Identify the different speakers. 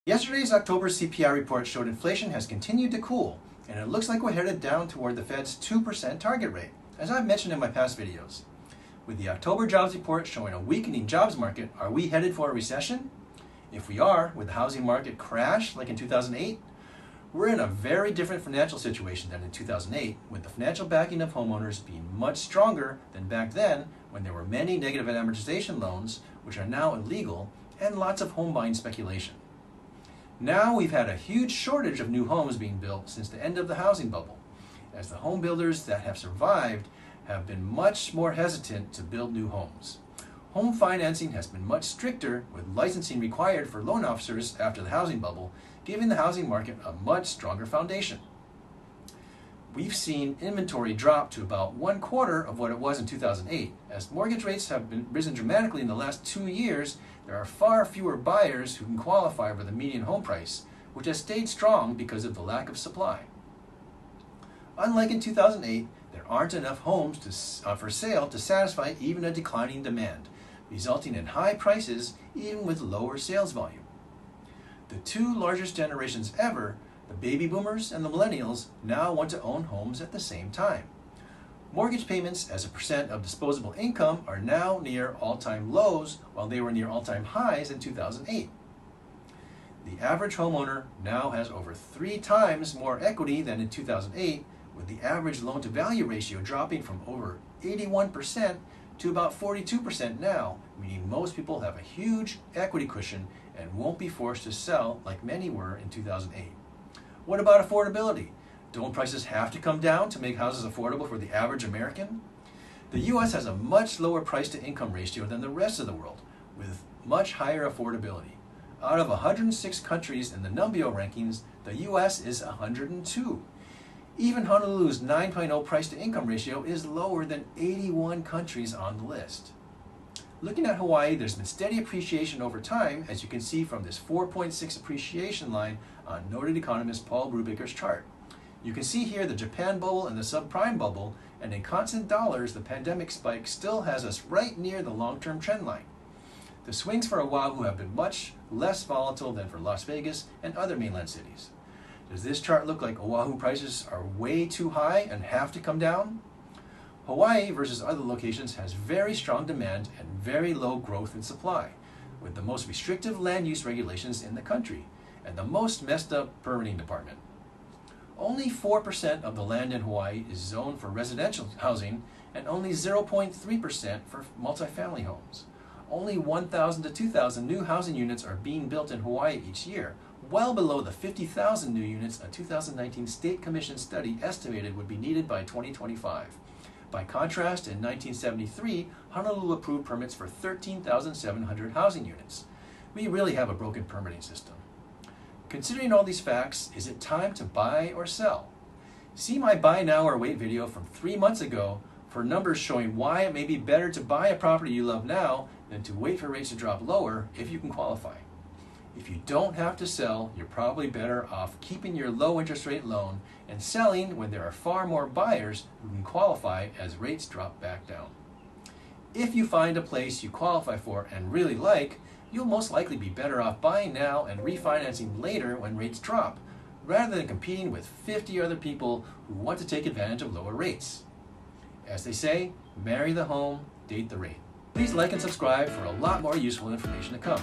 Speaker 1: Yesterday's October CPI report showed inflation has continued to cool, and it looks like we're headed down toward the Fed's 2% target rate, as I've mentioned in my past videos. With the October jobs report showing a weakening jobs market, are we headed for a recession? If we are, would the housing market crash like in 2008? We're in a very different financial situation than in 2008, with the financial backing of homeowners being much stronger than back then when there were many negative amortization loans, which are now illegal, and lots of home buying speculation. Now we've had a huge shortage of new homes being built since the end of the housing bubble, as the home builders that have survived have been much more hesitant to build new homes. Home financing has been much stricter, with licensing required for loan officers after the housing bubble, giving the housing market a much stronger foundation. We've seen inventory drop to about 1/4 of what it was in 2008. As mortgage rates have risen dramatically in the last 2 years, there are far fewer buyers who can qualify for the median home price, which has stayed strong because of the lack of supply. Unlike in 2008, there aren't enough homes for sale to satisfy even a declining demand, resulting in high prices even with lower sales volume. The two largest generations ever, the baby boomers and the millennials, now want to own homes at the same time. Mortgage payments as a percent of disposable income are now near all-time lows, while they were near all-time highs in 2008. The average homeowner now has over 3 times more equity than in 2008, with the average loan-to-value ratio dropping from over 81% to about 42% now, meaning most people have a huge equity cushion and won't be forced to sell like many were in 2008. What about affordability? Don't prices have to come down to make houses affordable for the average American? The U.S. has a much lower price-to-income ratio than the rest of the world, with much higher affordability. Out of 106 countries in the Numbeo rankings, the U.S. is 102. Even Honolulu's 9.0 price-to-income ratio is lower than 81 countries on the list. Looking at Hawaii, there's been steady appreciation over time, as you can see from this 4.6 appreciation line on noted economist Paul Brubaker's chart. You can see here the Japan bubble and the subprime bubble, and in constant dollars, the pandemic spike still has us right near the long-term trend line. The swings for Oahu have been much less volatile than for Las Vegas and other mainland cities. Does this chart look like Oahu prices are way too high and have to come down? Hawaii versus other locations has very strong demand and very low growth in supply, with the most restrictive land use regulations in the country and the most messed up permitting department. Only 4% of the land in Hawaii is zoned for residential housing and only 0.3% for multifamily homes. Only 1,000 to 2,000 new housing units are being built in Hawaii each year, well below the 50,000 new units a 2019 State Commission study estimated would be needed by 2025. By contrast, in 1973, Honolulu approved permits for 13,700 housing units. We really have a broken permitting system. Considering all these facts, is it time to buy or sell? See my buy now or wait video from 3 months ago for numbers showing why it may be better to buy a property you love now than to wait for rates to drop lower if you can qualify. If you don't have to sell, you're probably better off keeping your low interest rate loan and selling when there are far more buyers who can qualify as rates drop back down. If you find a place you qualify for and really like, you'll most likely be better off buying now and refinancing later when rates drop, rather than competing with 50 other people who want to take advantage of lower rates. As they say, marry the home, date the rate. Please like and subscribe for a lot more useful information to come.